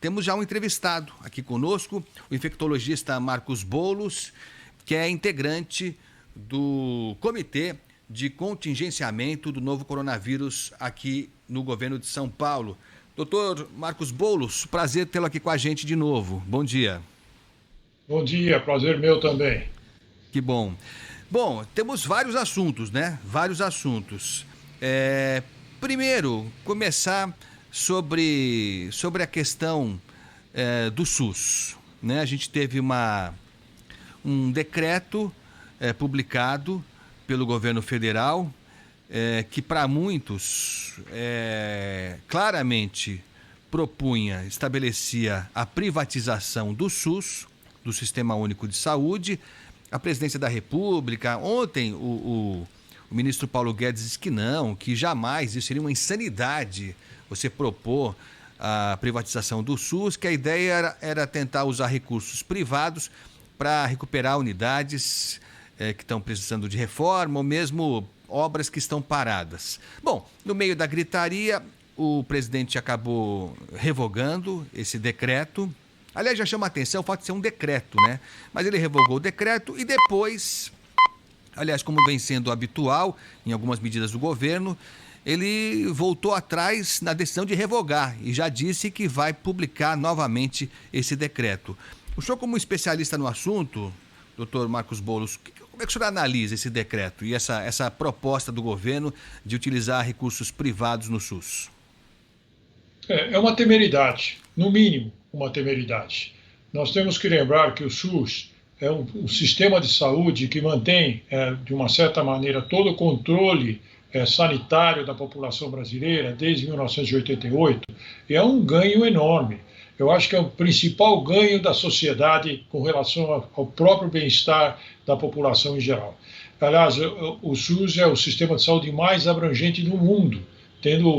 Temos já um entrevistado aqui conosco, o infectologista Marcos Boulos, que é integrante do Comitê de Contingenciamento do Novo Coronavírus aqui no governo de São Paulo. Doutor Marcos Boulos, prazer tê-lo aqui com a gente de novo. Bom dia. Bom dia, prazer meu também. Que bom. Bom, temos vários assuntos, né? Vários assuntos. Primeiro, começar sobre a questão do SUS, né? A gente teve um decreto publicado pelo governo federal que para muitos claramente estabelecia a privatização do SUS, do Sistema Único de Saúde. A presidência da República, ontem o ministro Paulo Guedes disse que não, que jamais, isso seria uma insanidade você propor a privatização do SUS, que a ideia era tentar usar recursos privados para recuperar unidades que estão precisando de reforma ou mesmo obras que estão paradas. Bom, no meio da gritaria, o presidente acabou revogando esse decreto. Aliás, já chama a atenção o fato de ser um decreto, né? Mas ele revogou o decreto e depois, aliás, como vem sendo habitual em algumas medidas do governo, ele voltou atrás na decisão de revogar e já disse que vai publicar novamente esse decreto. O senhor, como especialista no assunto, doutor Marcos Boulos, como é que o senhor analisa esse decreto e essa proposta do governo de utilizar recursos privados no SUS? É uma temeridade, no mínimo uma temeridade. Nós temos que lembrar que o SUS é um sistema de saúde que mantém, de uma certa maneira, todo o controle sanitário da população brasileira desde 1988, e é um ganho enorme. Eu acho que é o principal ganho da sociedade com relação ao próprio bem-estar da população em geral. Aliás, o SUS é o sistema de saúde mais abrangente do mundo, tendo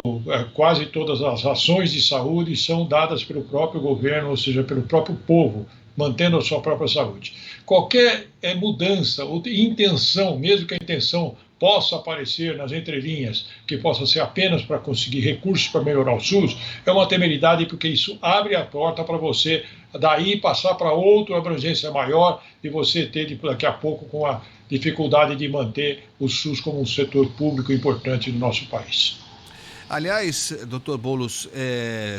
quase todas as ações de saúde são dadas pelo próprio governo, ou seja, pelo próprio povo, mantendo a sua própria saúde. Qualquer mudança ou intenção, mesmo que a intenção possa aparecer nas entrelinhas, que possa ser apenas para conseguir recursos para melhorar o SUS, é uma temeridade, porque isso abre a porta para você daí passar para outra abrangência maior e você ter daqui a pouco com a dificuldade de manter o SUS como um setor público importante do nosso país. Aliás, doutor Boulos,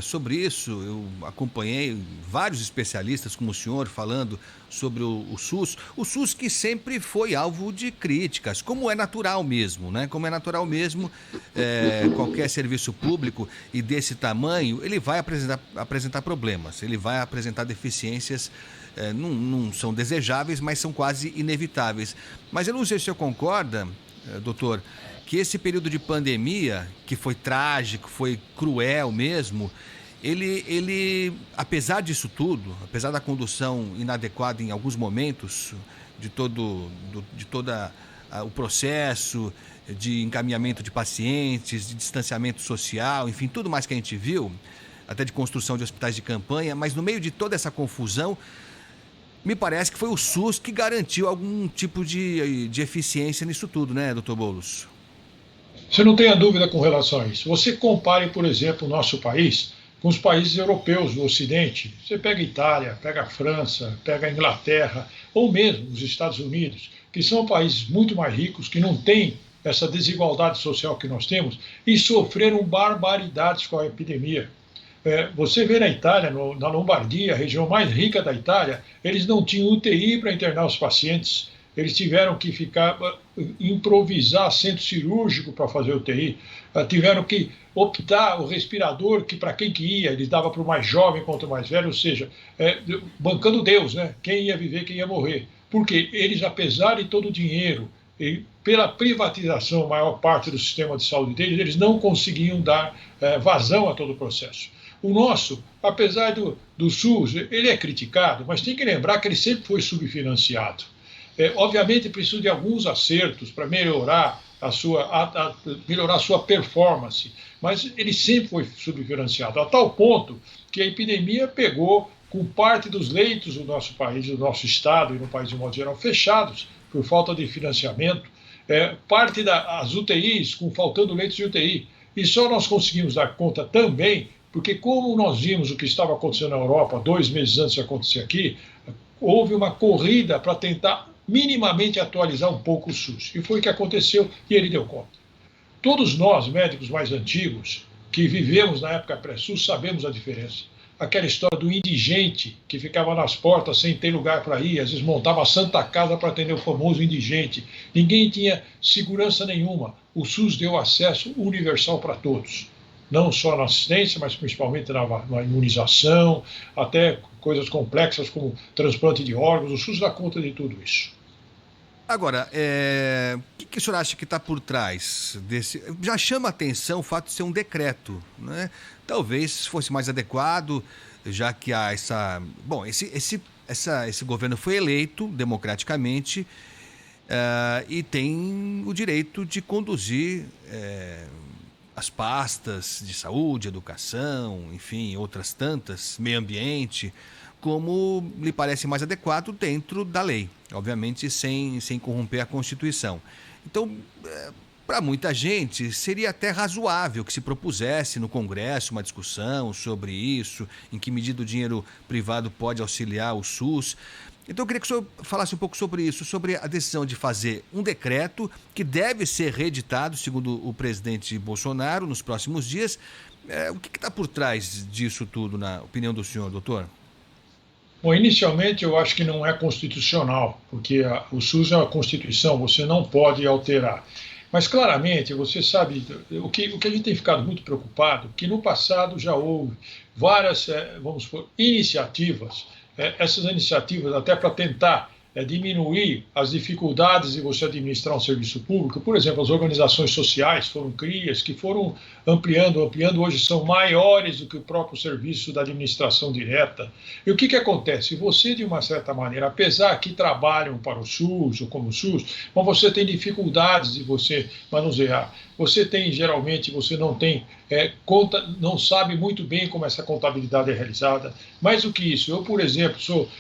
sobre isso, eu acompanhei vários especialistas como o senhor falando sobre o SUS. O SUS que sempre foi alvo de críticas, como é natural mesmo, né? Como é natural mesmo, qualquer serviço público e desse tamanho, ele vai apresentar problemas, ele vai apresentar deficiências, não são desejáveis, mas são quase inevitáveis. Mas eu não sei se o senhor concorda, doutor, que esse período de pandemia, que foi trágico, foi cruel mesmo, ele apesar disso tudo, apesar da condução inadequada em alguns momentos de todo o processo de encaminhamento de pacientes, de distanciamento social, enfim, tudo mais que a gente viu, até de construção de hospitais de campanha, mas no meio de toda essa confusão, me parece que foi o SUS que garantiu algum tipo de eficiência nisso tudo, né, doutor Boulos? Você não tenha dúvida com relação a isso. Você compare, por exemplo, o nosso país com os países europeus do Ocidente. Você pega a Itália, pega a França, pega a Inglaterra, ou mesmo os Estados Unidos, que são países muito mais ricos, que não têm essa desigualdade social que nós temos, e sofreram barbaridades com a epidemia. Você vê na Itália, na Lombardia, a região mais rica da Itália, eles não tinham UTI para internar os pacientes. Eles tiveram que improvisar centro cirúrgico para fazer UTI, tiveram que optar o respirador, que para quem que ia, eles davam para o mais jovem quanto o mais velho, ou seja, bancando Deus, né? Quem ia viver, quem ia morrer. Porque eles, apesar de todo o dinheiro, e pela privatização, a maior parte do sistema de saúde deles, eles não conseguiam dar vazão a todo o processo. O nosso, apesar do SUS, ele é criticado, mas tem que lembrar que ele sempre foi subfinanciado. Obviamente precisa de alguns acertos para melhorar a sua performance, mas ele sempre foi subfinanciado, a tal ponto que a epidemia pegou com parte dos leitos do nosso país, do nosso estado e no país de modo geral fechados por falta de financiamento, parte das UTIs faltando leitos de UTI. E só nós conseguimos dar conta também Porque como nós vimos o que estava acontecendo na Europa 2 meses antes de acontecer aqui, houve uma corrida para tentar minimamente atualizar um pouco o SUS. E foi o que aconteceu e ele deu conta. Todos nós, médicos mais antigos, que vivemos na época pré-SUS, sabemos a diferença. Aquela história do indigente que ficava nas portas sem ter lugar para ir, às vezes montava a Santa Casa para atender o famoso indigente. Ninguém tinha segurança nenhuma. O SUS deu acesso universal para todos. Não só na assistência, mas principalmente na imunização, até coisas complexas como transplante de órgãos. O SUS dá conta de tudo isso. Agora, o que o senhor acha que está por trás desse... Já chama a atenção o fato de ser um decreto, né? Talvez fosse mais adequado, já que há essa... Bom, esse governo foi eleito democraticamente e tem o direito de conduzir as pastas de saúde, educação, enfim, outras tantas, meio ambiente, como lhe parece mais adequado dentro da lei, obviamente sem corromper a Constituição. Então, para muita gente, seria até razoável que se propusesse no Congresso uma discussão sobre isso, em que medida o dinheiro privado pode auxiliar o SUS. Então, eu queria que o senhor falasse um pouco sobre isso, sobre a decisão de fazer um decreto que deve ser reeditado, segundo o presidente Bolsonaro, nos próximos dias. O que está por trás disso tudo, na opinião do senhor, doutor? Bom, inicialmente eu acho que não é constitucional, porque o SUS é uma Constituição, você não pode alterar. Mas claramente, você sabe, o que a gente tem ficado muito preocupado, que no passado já houve várias, vamos supor, iniciativas, essas iniciativas até para tentar diminuir as dificuldades de você administrar um serviço público. Por exemplo, as organizações sociais foram CRIAs, que foram ampliando, hoje são maiores do que o próprio serviço da administração direta. E o que acontece? Você, de uma certa maneira, apesar que trabalham para o SUS ou como o SUS, mas você tem dificuldades de você manusear. Você tem, geralmente, você não tem não sabe muito bem como essa contabilidade é realizada. Mais do que isso, eu, por exemplo, sou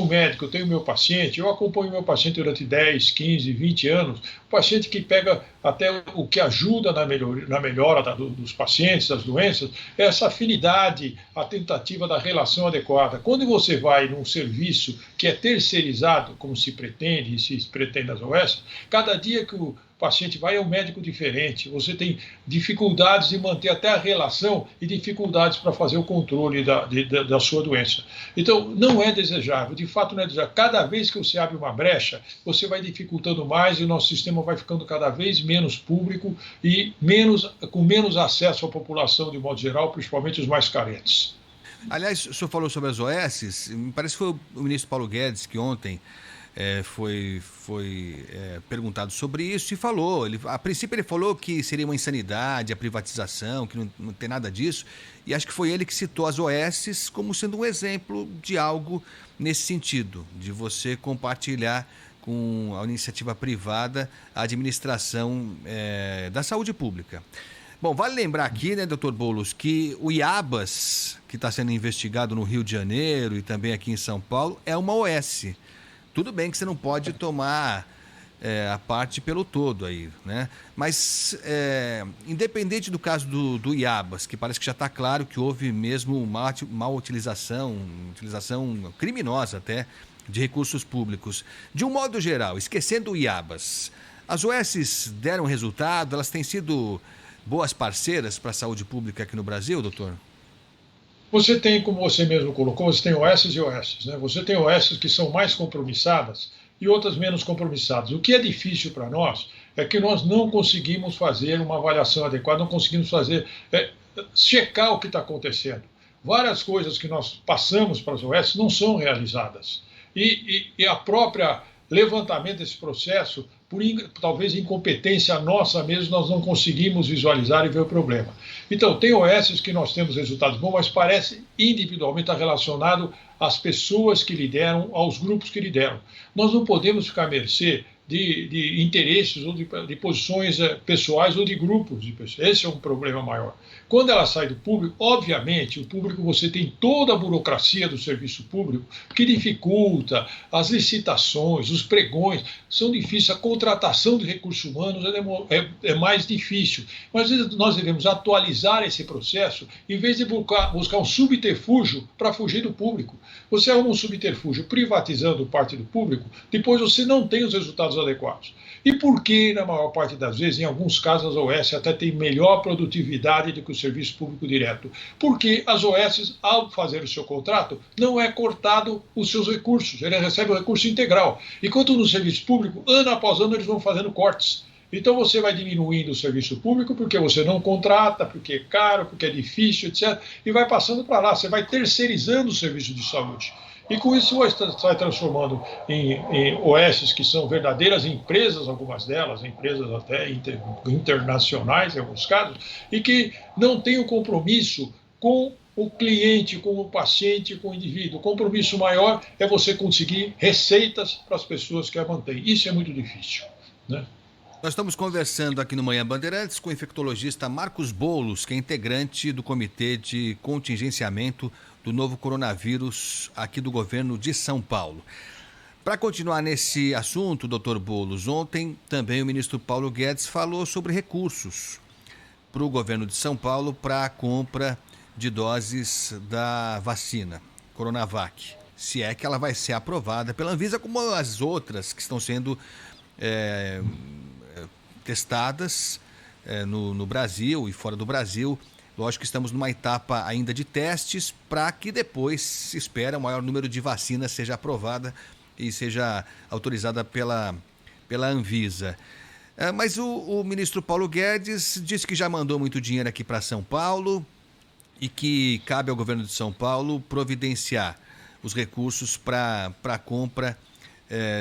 um médico, eu tenho meu paciente, eu acompanho meu paciente durante 10, 15, 20 anos, paciente que pega até o que ajuda na melhora dos pacientes, das doenças, é essa afinidade, a tentativa da relação adequada. Quando você vai num serviço que é terceirizado, como se pretende, e se pretende nas OS, cada dia que o paciente vai é um médico diferente, você tem dificuldades de manter até a relação e dificuldades para fazer o controle da sua doença. Então, não é desejável, de fato não é desejável. Cada vez que você abre uma brecha, você vai dificultando mais e o nosso sistema vai ficando cada vez menos público e com menos acesso à população de modo geral, principalmente os mais carentes. Aliás, o senhor falou sobre as OS, me parece que foi o ministro Paulo Guedes que ontem foi perguntado sobre isso e falou, a princípio ele falou que seria uma insanidade a privatização, que não tem nada disso, e acho que foi ele que citou as OS como sendo um exemplo de algo nesse sentido, de você compartilhar com a iniciativa privada a administração da saúde pública. Bom, vale lembrar aqui, né, doutor Boulos, que o IABAS, que está sendo investigado no Rio de Janeiro e também aqui em São Paulo, é uma OS. Tudo bem que você não pode tomar a parte pelo todo aí, né? Mas, independente do caso do IABAS, que parece que já está claro que houve mesmo uma utilização criminosa até, de recursos públicos. De um modo geral, esquecendo o IABAS, as OS deram resultado, elas têm sido boas parceiras para a saúde pública aqui no Brasil, doutor? Você tem, como você mesmo colocou, você tem OS e OS, né? Você tem OS que são mais compromissadas e outras menos compromissadas. O que é difícil para nós é que nós não conseguimos fazer uma avaliação adequada, não conseguimos checar o que está acontecendo. Várias coisas que nós passamos para as OS não são realizadas. E a própria levantamento desse processo, por talvez incompetência nossa mesmo, nós não conseguimos visualizar e ver o problema. Então, tem OS que nós temos resultados bons, mas parece individualmente estar relacionado às pessoas que lideram, aos grupos que lideram. Nós não podemos ficar à mercê de interesses ou de posições pessoais ou de grupos de pessoas. Esse é um problema maior. Quando ela sai do público, obviamente, o público, você tem toda a burocracia do serviço público que dificulta as licitações, os pregões, são difíceis, a contratação de recursos humanos é mais difícil. Mas nós devemos atualizar esse processo em vez de buscar um subterfúgio para fugir do público. Você arruma um subterfúgio privatizando parte do público, depois você não tem os resultados adequados. E por que, na maior parte das vezes, em alguns casos, as OS até têm melhor produtividade do que o serviço público direto? Porque as OS, ao fazer o seu contrato, não é cortado os seus recursos, ele recebe o recurso integral. Enquanto no serviço público, ano após ano, eles vão fazendo cortes. Então você vai diminuindo o serviço público porque você não contrata, porque é caro, porque é difícil, etc. E vai passando para lá, você vai terceirizando o serviço de saúde. E com isso você vai transformando em OS que são verdadeiras empresas, algumas delas, empresas até internacionais em alguns casos, e que não têm o compromisso com o cliente, com o paciente, com o indivíduo. O compromisso maior é você conseguir receitas para as pessoas que a mantêm. Isso é muito difícil, né? Nós estamos conversando aqui no Manhã Bandeirantes com o infectologista Marcos Boulos, que é integrante do Comitê de Contingenciamento do Novo Coronavírus aqui do governo de São Paulo. Para continuar nesse assunto, doutor Boulos, ontem também o ministro Paulo Guedes falou sobre recursos para o governo de São Paulo para a compra de doses da vacina Coronavac, se é que ela vai ser aprovada pela Anvisa, como as outras que estão sendo testadas no Brasil e fora do Brasil. Lógico que estamos numa etapa ainda de testes para que depois se espera o maior número de vacinas seja aprovada e seja autorizada pela Anvisa. Mas o ministro Paulo Guedes disse que já mandou muito dinheiro aqui para São Paulo e que cabe ao governo de São Paulo providenciar os recursos para a compra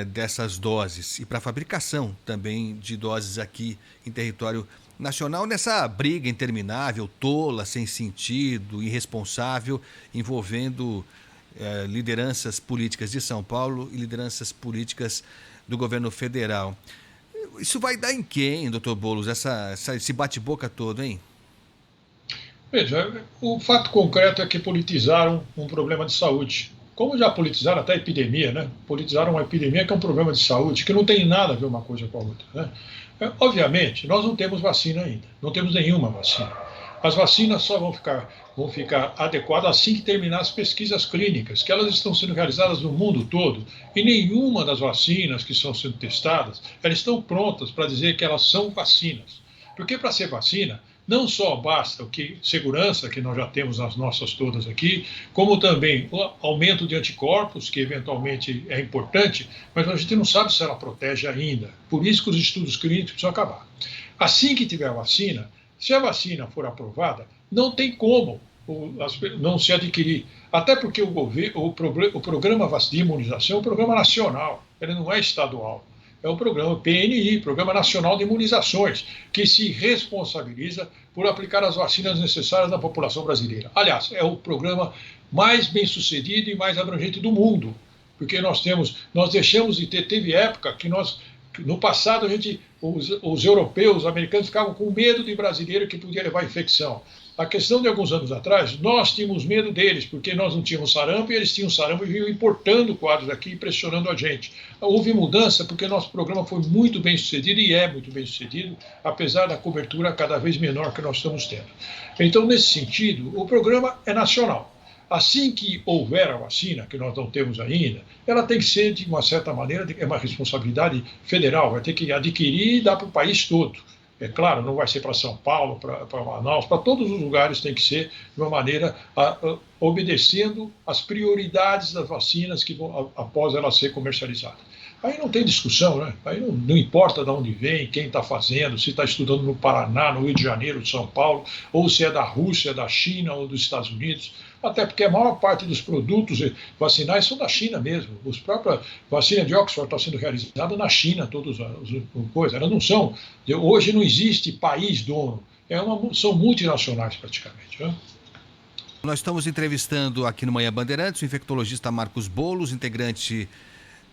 dessas doses e para a fabricação também de doses aqui em território nacional, nessa briga interminável, tola, sem sentido, irresponsável, envolvendo lideranças políticas de São Paulo e lideranças políticas do governo federal. Isso vai dar em quem, doutor Boulos, esse bate-boca todo, hein? Veja, o fato concreto é que politizaram um problema de saúde. Como já politizaram até a epidemia, né? Politizaram uma epidemia que é um problema de saúde, que não tem nada a ver uma coisa com a outra, né? Obviamente, nós não temos vacina ainda, não temos nenhuma vacina. As vacinas só vão ficar adequadas assim que terminar as pesquisas clínicas, que elas estão sendo realizadas no mundo todo, e nenhuma das vacinas que estão sendo testadas, elas estão prontas para dizer que elas são vacinas. Porque para ser vacina, não só basta segurança, que nós já temos nas nossas todas aqui, como também o aumento de anticorpos, que eventualmente é importante, mas a gente não sabe se ela protege ainda. Por isso que os estudos clínicos precisam acabar. Assim que tiver a vacina, se a vacina for aprovada, não tem como não se adquirir. Até porque o programa de imunização é um programa nacional, ele não é estadual. É o programa PNI, Programa Nacional de Imunizações, que se responsabiliza por aplicar as vacinas necessárias na população brasileira. Aliás, é o programa mais bem sucedido e mais abrangente do mundo, porque nós deixamos de teve época que no passado os europeus, os americanos ficavam com medo de brasileiro que podia levar infecção. A questão de alguns anos atrás, nós tínhamos medo deles, porque nós não tínhamos sarampo e eles tinham sarampo e vinham importando quadros aqui, pressionando a gente. Houve mudança porque nosso programa foi muito bem sucedido e é muito bem sucedido, apesar da cobertura cada vez menor que nós estamos tendo. Então, nesse sentido, o programa é nacional. Assim que houver a vacina, que nós não temos ainda, ela tem que ser, de uma certa maneira, é uma responsabilidade federal, vai ter que adquirir e dar para o país todo. É claro, não vai ser para São Paulo, para Manaus, para todos os lugares tem que ser de uma maneira obedecendo às prioridades das vacinas que vão, após ela ser comercializada. Aí não tem discussão, né? Aí não importa de onde vem, quem está fazendo, se está estudando no Paraná, no Rio de Janeiro, São Paulo, ou se é da Rússia, da China ou dos Estados Unidos. Até porque a maior parte dos produtos vacinais são da China mesmo. As próprias vacinas de Oxford estão sendo realizadas na China, todas as coisas. Elas não são. Hoje não existe país dono. São multinacionais praticamente, né? Nós estamos entrevistando aqui no Manhã Bandeirantes o infectologista Marcos Boulos, integrante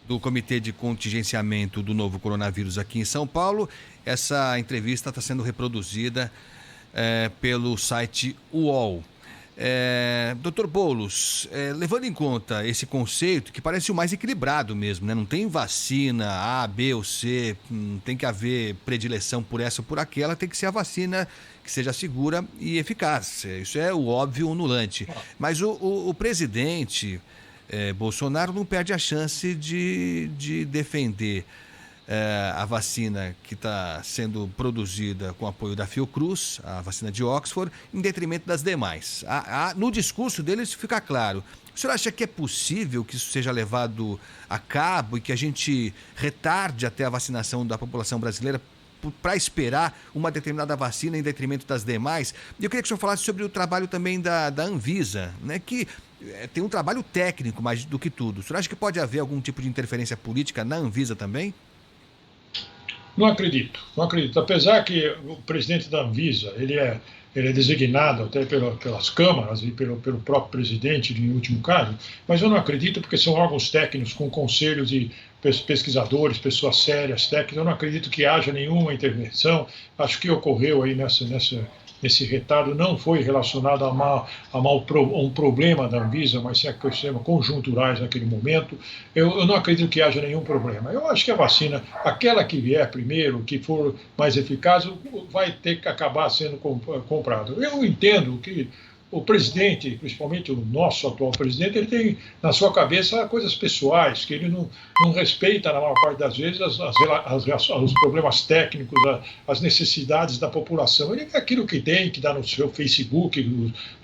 do Comitê de Contingenciamento do Novo Coronavírus aqui em São Paulo. Essa entrevista está sendo reproduzida pelo site UOL. Dr. Boulos, levando em conta esse conceito, que parece o mais equilibrado mesmo, né? Não tem vacina A, B ou C, não tem que haver predileção por essa ou por aquela, tem que ser a vacina que seja segura e eficaz. Isso é o óbvio onulante. Mas o presidente Bolsonaro não perde a chance de defender a vacina que está sendo produzida com apoio da Fiocruz, a vacina de Oxford, em detrimento das demais. No discurso dele isso fica claro. O senhor acha que é possível que isso seja levado a cabo e que a gente retarde até a vacinação da população brasileira para esperar uma determinada vacina em detrimento das demais? E eu queria que o senhor falasse sobre o trabalho também da Anvisa, né, que tem um trabalho técnico mais do que tudo. O senhor acha que pode haver algum tipo de interferência política na Anvisa também? Não acredito. Apesar que o presidente da Anvisa, ele é designado até pelas câmaras e pelo próprio presidente, em último caso, mas eu não acredito porque são órgãos técnicos com conselhos de pesquisadores, pessoas sérias, técnicas. Eu não acredito que haja nenhuma intervenção. Acho que ocorreu aí nesse retardo não foi relacionado a um problema da Anvisa, mas sim a questões conjunturais naquele momento. Eu não acredito que haja nenhum problema. Eu acho que a vacina, aquela que vier primeiro, que for mais eficaz, vai ter que acabar sendo comprada. Eu entendo que o presidente, principalmente o nosso atual presidente, ele tem na sua cabeça coisas pessoais, que ele não respeita, na maior parte das vezes, os problemas técnicos, as necessidades da população. Ele é aquilo que tem, que dá no seu Facebook,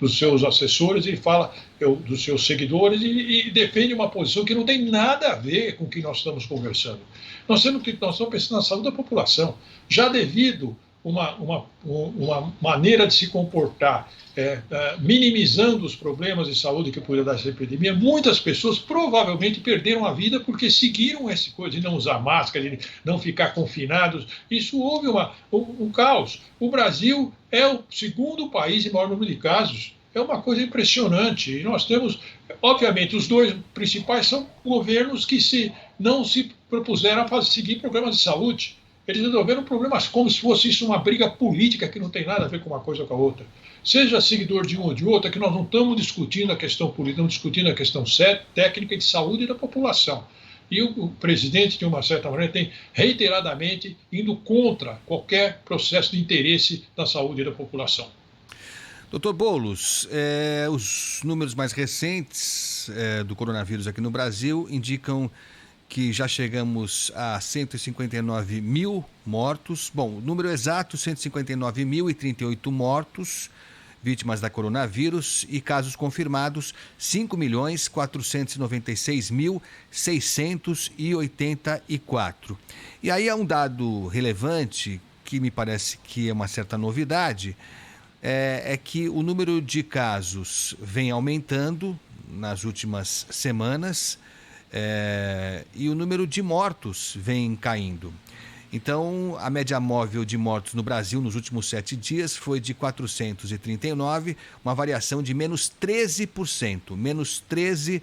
dos seus assessores, e fala dos seus seguidores e defende uma posição que não tem nada a ver com o que nós estamos conversando. Nós estamos pensando na saúde da população. Já devido uma maneira de se comportar, minimizando os problemas de saúde que poderia dar essa epidemia, muitas pessoas provavelmente perderam a vida porque seguiram essa coisa de não usar máscara, de não ficar confinados. Isso houve um caos. O Brasil é o segundo país em maior número de casos. É uma coisa impressionante. E nós temos, obviamente, os dois principais são governos que não se propuseram a seguir programas de saúde. Eles resolveram problemas como se fosse isso uma briga política que não tem nada a ver com uma coisa com a outra. Seja seguidor de um ou de outro, é que nós não estamos discutindo a questão política, estamos discutindo a questão técnica de saúde da população. E o presidente, de uma certa maneira, tem reiteradamente indo contra qualquer processo de interesse da saúde da população. Dr. Boulos, os números mais recentes do coronavírus aqui no Brasil indicam que já chegamos a 159 mil mortos. Bom, o número exato, 159.038 mortos, vítimas da coronavírus, e casos confirmados, 5.496.684. E aí há um dado relevante, que me parece que é uma certa novidade, é que o número de casos vem aumentando nas últimas semanas, e o número de mortos vem caindo. Então, a média móvel de mortos no Brasil nos últimos 7 dias foi de 439, uma variação de menos 13%. Menos 13%,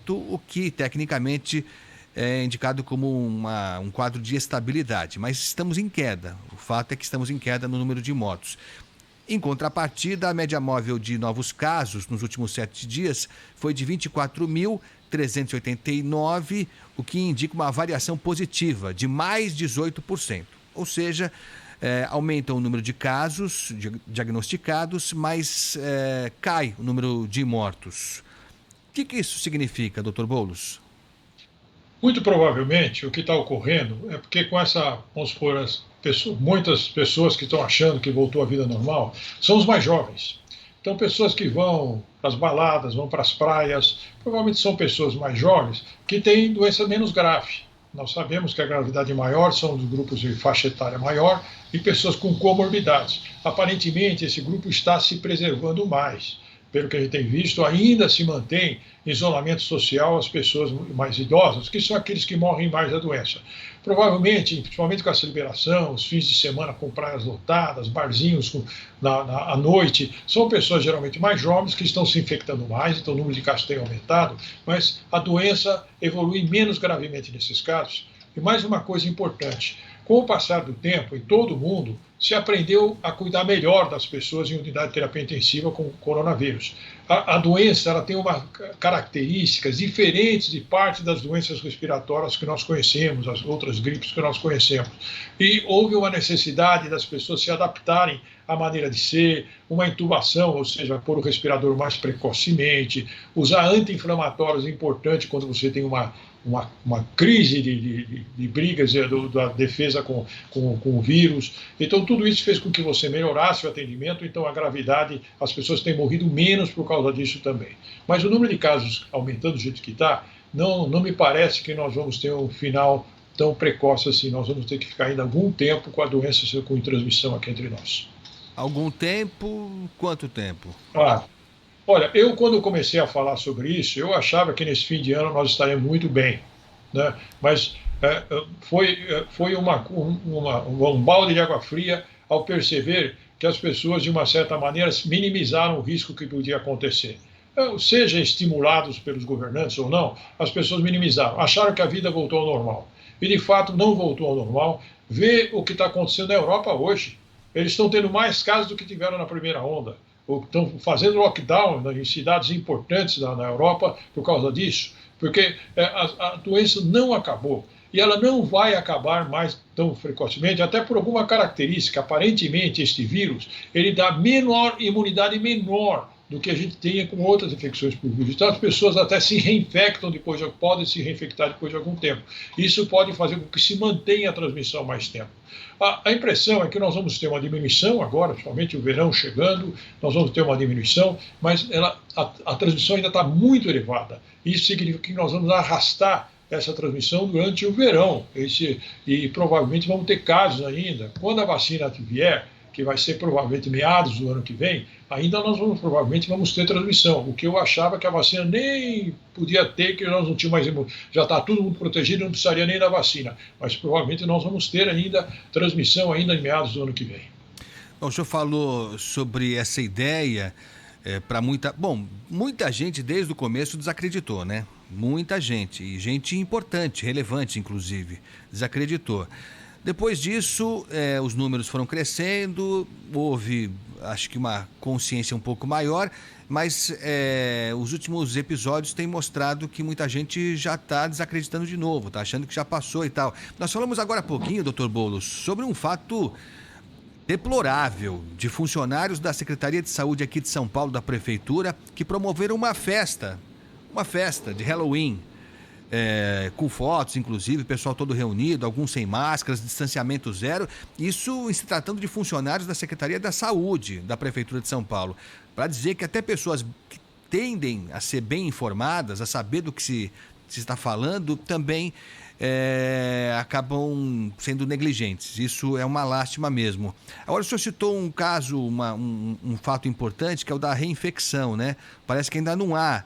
o que tecnicamente é indicado como um quadro de estabilidade. Mas estamos em queda. O fato é que estamos em queda no número de mortos. Em contrapartida, a média móvel de novos casos nos últimos 7 dias foi de 24.389, o que indica uma variação positiva de mais 18%. Ou seja, aumenta o número de casos diagnosticados, mas cai o número de mortos. O que isso significa, Dr. Boulos? Muito provavelmente o que está ocorrendo é porque com vamos supor, muitas pessoas que estão achando que voltou à vida normal são os mais jovens. Então, pessoas que vão para as baladas, vão para as praias, provavelmente são pessoas mais jovens que têm doença menos grave. Nós sabemos que a gravidade maior são dos grupos de faixa etária maior e pessoas com comorbidades. Aparentemente, esse grupo está se preservando mais. pelo que a gente tem visto, ainda se mantém em isolamento social as pessoas mais idosas, que são aqueles que morrem mais da doença. Provavelmente, principalmente com essa liberação, os fins de semana com praias lotadas, barzinhos à noite, são pessoas geralmente mais jovens que estão se infectando mais, então o número de casos tem aumentado, mas a doença evolui menos gravemente nesses casos. E mais uma coisa importante, com o passar do tempo, em todo o mundo, se aprendeu a cuidar melhor das pessoas em unidade de terapia intensiva com coronavírus. A doença ela tem características diferentes de parte das doenças respiratórias que nós conhecemos, as outras gripes que nós conhecemos. E houve uma necessidade das pessoas se adaptarem à maneira de ser, uma intubação, ou seja, pôr o respirador mais precocemente, usar anti-inflamatórios é importante quando você tem uma crise de brigas da defesa com o vírus. Então, tudo isso fez com que você melhorasse o atendimento, então a gravidade, as pessoas têm morrido menos por causa disso também. Mas o número de casos aumentando do jeito que está, não me parece que nós vamos ter um final tão precoce assim. Nós vamos ter que ficar ainda algum tempo com a doença com transmissão aqui entre nós. Algum tempo? Quanto tempo? Olha, quando comecei a falar sobre isso, eu achava que nesse fim de ano nós estaríamos muito bem, né? Mas foi um balde de água fria ao perceber que as pessoas, de uma certa maneira, minimizaram o risco que podia acontecer. Seja estimulados pelos governantes ou não, as pessoas minimizaram, acharam que a vida voltou ao normal. E, de fato, não voltou ao normal. Vê o que está acontecendo na Europa hoje. Eles estão tendo mais casos do que tiveram na primeira onda. Estão fazendo lockdown em cidades importantes na Europa por causa disso, porque a doença não acabou e ela não vai acabar mais tão frequentemente, até por alguma característica. Aparentemente, este vírus ele dá imunidade menor do que a gente tenha com outras infecções por vírus. Então, as pessoas até se reinfectam podem se reinfectar depois de algum tempo. Isso pode fazer com que se mantenha a transmissão mais tempo. A impressão é que nós vamos ter uma diminuição agora, principalmente o verão chegando, nós vamos ter uma diminuição, mas a transmissão ainda está muito elevada. Isso significa que nós vamos arrastar essa transmissão durante o verão. E provavelmente vamos ter casos ainda. Quando a vacina vier, que vai ser provavelmente meados do ano que vem, ainda nós provavelmente vamos ter transmissão. O que eu achava que a vacina nem podia ter, que nós não tínhamos mais, já está todo mundo protegido, não precisaria nem da vacina. Mas provavelmente nós vamos ter ainda transmissão ainda em meados do ano que vem. Bom, o senhor falou sobre essa ideia para muita gente desde o começo desacreditou, né? Muita gente, e gente importante, relevante inclusive, desacreditou. Depois disso, os números foram crescendo, houve, acho que uma consciência um pouco maior, mas os últimos episódios têm mostrado que muita gente já está desacreditando de novo, está achando que já passou e tal. Nós falamos agora há pouquinho, Dr. Boulos, sobre um fato deplorável de funcionários da Secretaria de Saúde aqui de São Paulo, da Prefeitura, que promoveram uma festa de Halloween. Com fotos, inclusive, pessoal todo reunido, alguns sem máscaras, distanciamento zero, isso se tratando de funcionários da Secretaria da Saúde da Prefeitura de São Paulo, para dizer que até pessoas que tendem a ser bem informadas, a saber do que se está falando, também acabam sendo negligentes. Isso é uma lástima mesmo. Agora, o senhor citou um caso, um fato importante, que é o da reinfecção, né? Parece que ainda não há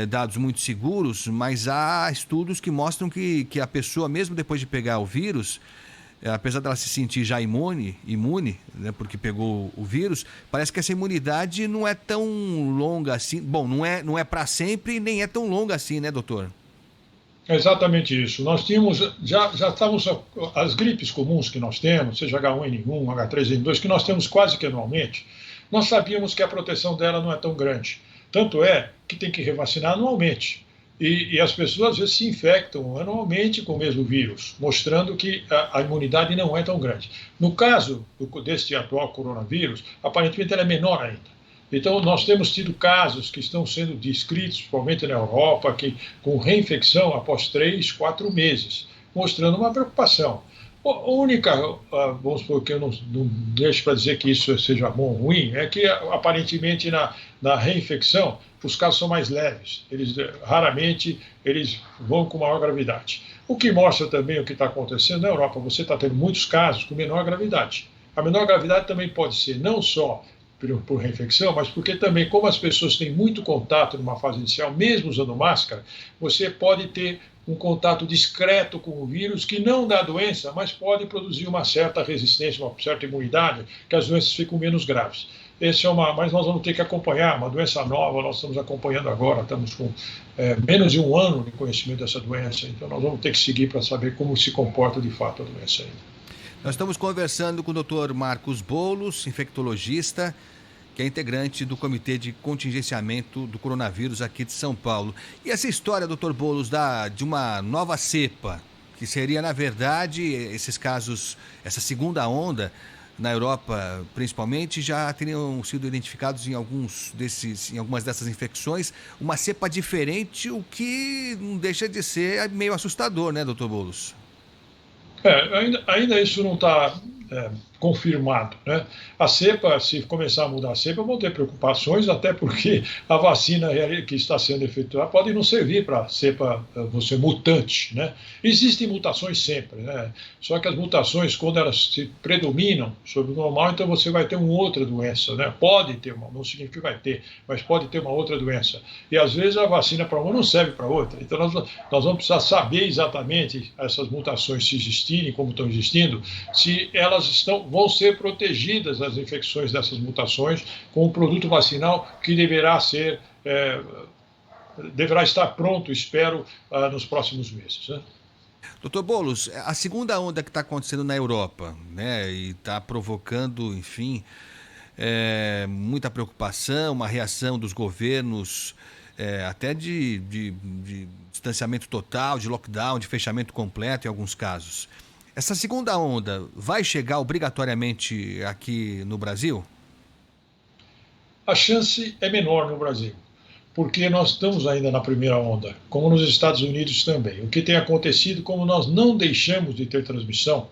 dados muito seguros, mas há estudos que mostram que a pessoa, mesmo depois de pegar o vírus, apesar dela se sentir já imune, né, porque pegou o vírus, parece que essa imunidade não é tão longa assim. Bom, não é para sempre, nem é tão longa assim, né, doutor? É exatamente isso. Nós tínhamos, já estávamos, as gripes comuns que nós temos, seja H1N1, H3N2, que nós temos quase que anualmente, nós sabíamos que a proteção dela não é tão grande. Tanto é que tem que revacinar anualmente. E as pessoas, às vezes, se infectam anualmente com o mesmo vírus, mostrando que a imunidade não é tão grande. No caso deste atual coronavírus, aparentemente ela é menor ainda. Então, nós temos tido casos que estão sendo descritos, principalmente na Europa, com reinfecção após 3, 4 meses, mostrando uma preocupação. A única, vamos supor que eu não deixo para dizer que isso seja bom ou ruim, é que aparentemente na reinfecção os casos são mais leves, raramente eles vão com maior gravidade. O que mostra também o que está acontecendo na Europa, você está tendo muitos casos com menor gravidade. A menor gravidade também pode ser não só por reinfecção, mas porque também, como as pessoas têm muito contato numa fase inicial, mesmo usando máscara, você pode ter um contato discreto com o vírus que não dá doença, mas pode produzir uma certa resistência, uma certa imunidade, que as doenças ficam menos graves. Mas nós vamos ter que acompanhar, uma doença nova, nós estamos acompanhando agora, estamos com menos de um ano de conhecimento dessa doença, então nós vamos ter que seguir para saber como se comporta de fato a doença ainda. Nós estamos conversando com o Dr. Marcos Boulos, infectologista, que é integrante do Comitê de Contingenciamento do Coronavírus aqui de São Paulo. E essa história, Dr. Boulos, de uma nova cepa, que seria, na verdade, esses casos, essa segunda onda, na Europa principalmente, já teriam sido identificados em algumas dessas infecções, uma cepa diferente, o que não deixa de ser meio assustador, né, Dr. Boulos? Ainda isso não está confirmado, né? A cepa, se começar a mudar a cepa, vão ter preocupações, até porque a vacina que está sendo efetuada pode não servir para a cepa você mutante, né? Existem mutações sempre, né? Só que as mutações, quando elas se predominam sobre o normal, então você vai ter uma outra doença, né? Pode ter uma, não significa que vai ter, mas pode ter uma outra doença. E às vezes a vacina para uma não serve para outra. Então nós vamos precisar saber exatamente essas mutações, se existirem, como estão existindo, se elas vão ser protegidas das infecções dessas mutações com um produto vacinal que deverá estar pronto, espero, nos próximos meses, né? Doutor Boulos, a segunda onda que está acontecendo na Europa, né, e está provocando, enfim, muita preocupação, uma reação dos governos, até de distanciamento total, de lockdown, de fechamento completo em alguns casos. Essa segunda onda vai chegar obrigatoriamente aqui no Brasil? A chance é menor no Brasil, porque nós estamos ainda na primeira onda, como nos Estados Unidos também. O que tem acontecido, como nós não deixamos de ter transmissão,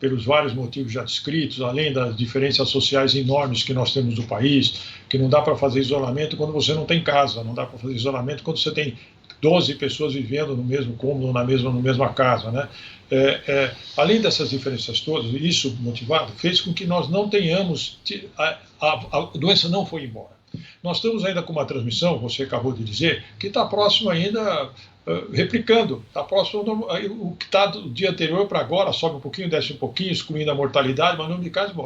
pelos vários motivos já descritos, além das diferenças sociais enormes que nós temos no país, que não dá para fazer isolamento quando você não tem casa, não dá para fazer isolamento quando você tem 12 pessoas vivendo no mesmo cômodo, na mesma casa, né? Além dessas diferenças todas, isso motivado fez com que nós não tenhamos, a doença não foi embora. Nós estamos ainda com uma transmissão, você acabou de dizer, que está próximo ainda, replicando, está próximo, o que está do dia anterior para agora, sobe um pouquinho, desce um pouquinho, excluindo a mortalidade, mas o número de casos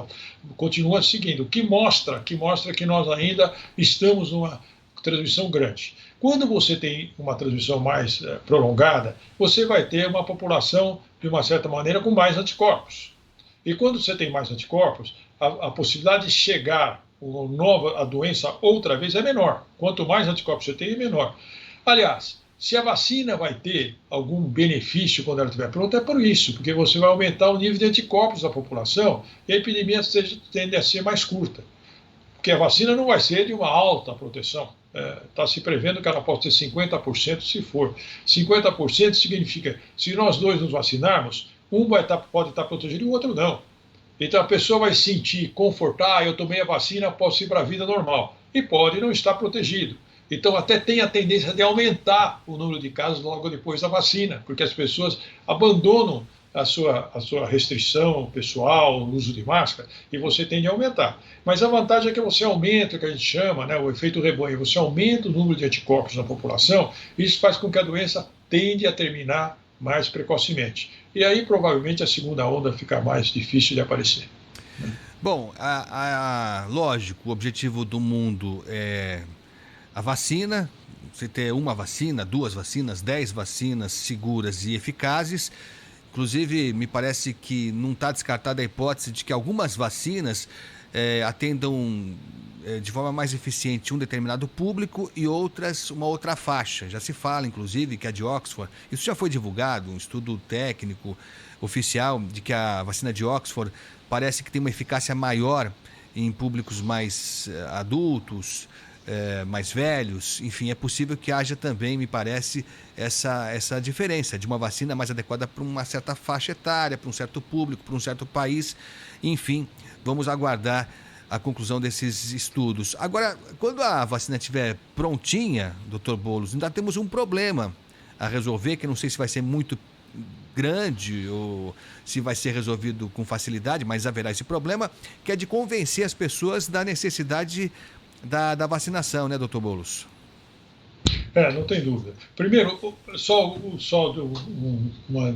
continua seguindo, o que mostra que nós ainda estamos numa transmissão grande. Quando você tem uma transmissão mais prolongada, você vai ter uma população, de uma certa maneira, com mais anticorpos. E quando você tem mais anticorpos, a possibilidade de chegar a doença outra vez é menor. Quanto mais anticorpos você tem, é menor. Aliás, se a vacina vai ter algum benefício quando ela estiver pronta, é por isso, porque você vai aumentar o nível de anticorpos da população e a epidemia tende a ser mais curta. Porque a vacina não vai ser de uma alta proteção. Está se prevendo que ela pode ter 50% se for. 50% significa, se nós dois nos vacinarmos, um pode estar protegido e o outro não. Então a pessoa vai se sentir confortável, eu tomei a vacina, posso ir para a vida normal. E pode não estar protegido. Então até tem a tendência de aumentar o número de casos logo depois da vacina, porque as pessoas abandonam a sua restrição pessoal, o uso de máscara, e você tende a aumentar. Mas a vantagem é que você aumenta, o que a gente chama, né, o efeito rebanho, você aumenta o número de anticorpos na população, e isso faz com que a doença tende a terminar mais precocemente. E aí, provavelmente, a segunda onda fica mais difícil de aparecer. Bom, lógico, o objetivo do mundo é a vacina, você ter uma vacina, 2 vacinas, 10 vacinas seguras e eficazes. Inclusive, me parece que não está descartada a hipótese de que algumas vacinas atendam de forma mais eficiente um determinado público e outras uma outra faixa. Já se fala, inclusive, que a de Oxford, isso já foi divulgado, um estudo técnico oficial, de que a vacina de Oxford parece que tem uma eficácia maior em públicos mais adultos, mais velhos. Enfim, é possível que haja também, me parece, essa diferença de uma vacina mais adequada para uma certa faixa etária, para um certo público, para um certo país. Enfim, vamos aguardar a conclusão desses estudos. Agora, quando a vacina estiver prontinha, doutor Boulos, ainda temos um problema a resolver, que não sei se vai ser muito grande ou se vai ser resolvido com facilidade, mas haverá esse problema, que é de convencer as pessoas da necessidade da vacinação, né, doutor Boulos? Não tem dúvida. Primeiro, uma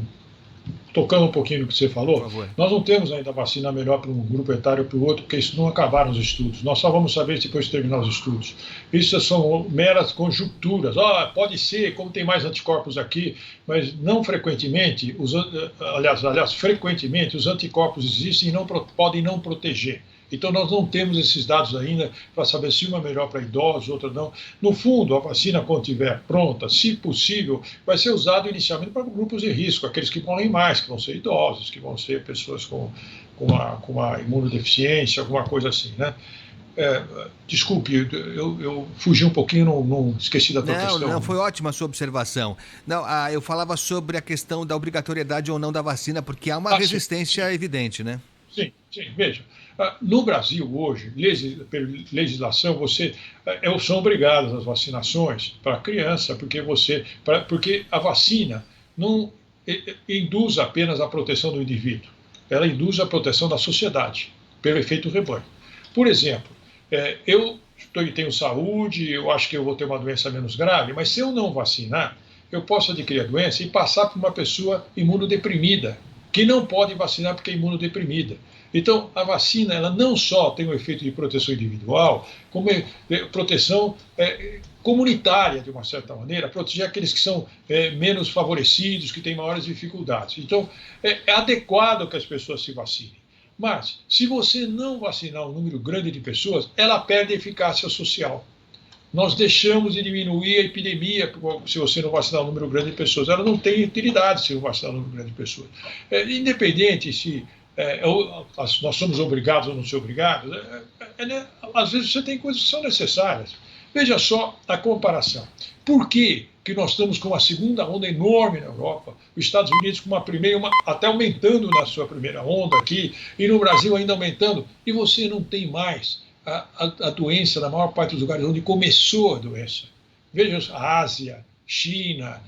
tocando um pouquinho no que você Por falou, favor. nós não temos ainda vacina melhor para um grupo etário ou para o outro, porque isso não acabaram os estudos. Nós só vamos saber depois de terminar os estudos. Isso são meras conjunturas. Pode ser, como tem mais anticorpos aqui, mas não frequentemente, aliás, frequentemente, os anticorpos existem e podem não proteger. Então, nós não temos esses dados ainda para saber se uma é melhor para idosos, outra não. No fundo, a vacina, quando estiver pronta, se possível, vai ser usada inicialmente para grupos de risco, aqueles que morrem mais, que vão ser idosos, que vão ser pessoas com uma imunodeficiência, alguma coisa assim, né? Desculpe, eu fugi um pouquinho, não esqueci da tua questão. Não, foi ótima a sua observação. Não, eu falava sobre a questão da obrigatoriedade ou não da vacina, porque há uma resistência evidente, né? Sim, veja. No Brasil, hoje, legislação, são obrigadas as vacinações para a criança, porque a vacina não induz apenas a proteção do indivíduo, ela induz a proteção da sociedade, pelo efeito rebanho. Por exemplo, eu tenho saúde, eu acho que eu vou ter uma doença menos grave, mas se eu não vacinar, eu posso adquirir a doença e passar para uma pessoa imunodeprimida, que não pode vacinar porque é imunodeprimida. Então, a vacina ela não só tem um efeito de proteção individual, como proteção comunitária, de uma certa maneira, proteger aqueles que são menos favorecidos, que têm maiores dificuldades. Então, é adequado que as pessoas se vacinem. Mas, se você não vacinar um número grande de pessoas, ela perde eficácia social. Nós deixamos de diminuir a epidemia se você não vacinar um número grande de pessoas. Ela não tem utilidade se não vacinar um número grande de pessoas. Independente se nós somos obrigados ou não somos obrigados, às vezes você tem coisas que são necessárias. Veja só a comparação. Por que nós estamos com uma segunda onda enorme na Europa, os Estados Unidos com uma primeira, até aumentando na sua primeira onda aqui, e no Brasil ainda aumentando, e você não tem mais a doença na maior parte dos lugares onde começou a doença? Veja a Ásia, China,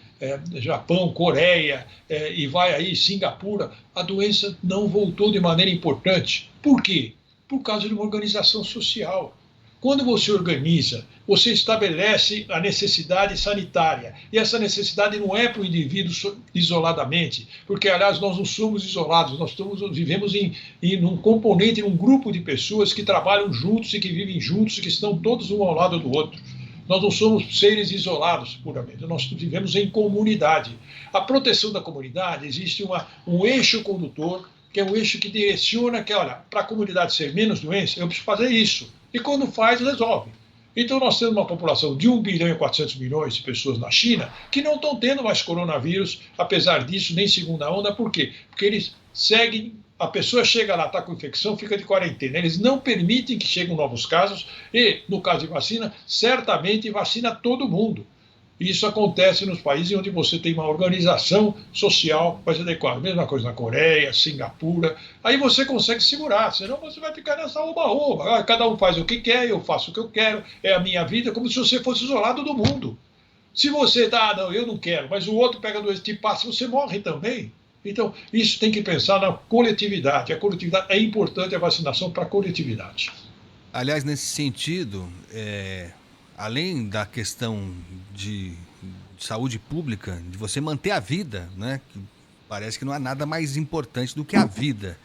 Japão, Coreia, e vai aí Singapura, a doença não voltou de maneira importante. Por quê? Por causa de uma organização social. Quando você organiza, você estabelece a necessidade sanitária. E essa necessidade não é para o indivíduo isoladamente, porque, aliás, nós não somos isolados, nós vivemos em um componente, em um grupo de pessoas que trabalham juntos e que vivem juntos e que estão todos um ao lado do outro. Nós não somos seres isolados puramente, nós vivemos em comunidade. A proteção da comunidade, existe um eixo condutor, que é um eixo que direciona, olha, para a comunidade ser menos doença, eu preciso fazer isso. E quando faz, resolve. Então nós temos uma população de 1 bilhão e 400 milhões de pessoas na China que não estão tendo mais coronavírus, apesar disso, nem segunda onda. Por quê? Porque eles seguem. A pessoa chega lá, está com infecção, fica de quarentena. Eles não permitem que cheguem novos casos e, no caso de vacina, certamente vacina todo mundo. Isso acontece nos países onde você tem uma organização social mais adequada. Mesma coisa na Coreia, Singapura. Aí você consegue segurar, senão você vai ficar nessa oba-oba. Cada um faz o que quer, eu faço o que eu quero, é a minha vida, como se você fosse isolado do mundo. Se você não, eu não quero, mas o outro pega doença e te passa, você morre também. Então, isso tem que pensar na coletividade. A coletividade é importante, a vacinação para a coletividade. Aliás, nesse sentido, além da questão de saúde pública, de você manter a vida, né? Que parece que não há nada mais importante do que a vida.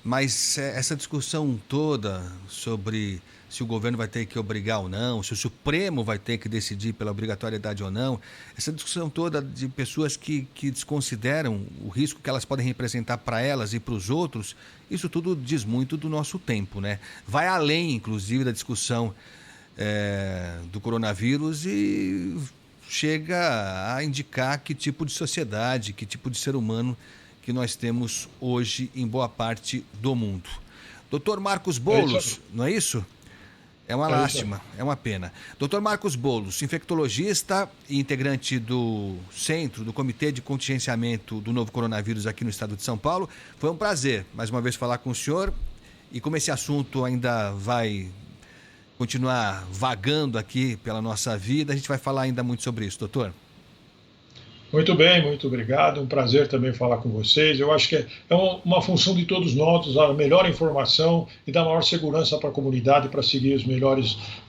Mas essa discussão toda sobre se o governo vai ter que obrigar ou não, se o Supremo vai ter que decidir pela obrigatoriedade ou não, essa discussão toda de pessoas que desconsideram o risco que elas podem representar para elas e para os outros, isso tudo diz muito do nosso tempo, né? Vai além, inclusive, da discussão do coronavírus e chega a indicar que tipo de sociedade, que tipo de ser humano que nós temos hoje em boa parte do mundo. Doutor Marcos Boulos, não é isso? É uma lástima, é uma pena. Doutor Marcos Boulos, infectologista e integrante do Centro, do Comitê de Contingenciamento do Novo Coronavírus aqui no estado de São Paulo. Foi um prazer, mais uma vez, falar com o senhor. E como esse assunto ainda vai continuar vagando aqui pela nossa vida, a gente vai falar ainda muito sobre isso, doutor. Muito bem, muito obrigado. Um prazer também falar com vocês. Eu acho que é uma função de todos nós, a melhor informação e dar maior segurança para a comunidade para seguir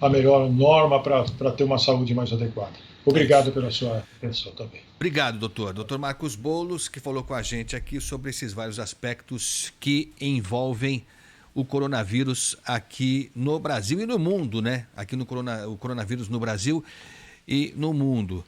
a melhor norma para ter uma saúde mais adequada. É isso. Obrigado pela sua atenção também. Obrigado, doutor. Doutor Marcos Boulos, que falou com a gente aqui sobre esses vários aspectos que envolvem o coronavírus aqui no Brasil e no mundo, né? Aqui no o coronavírus no Brasil e no mundo.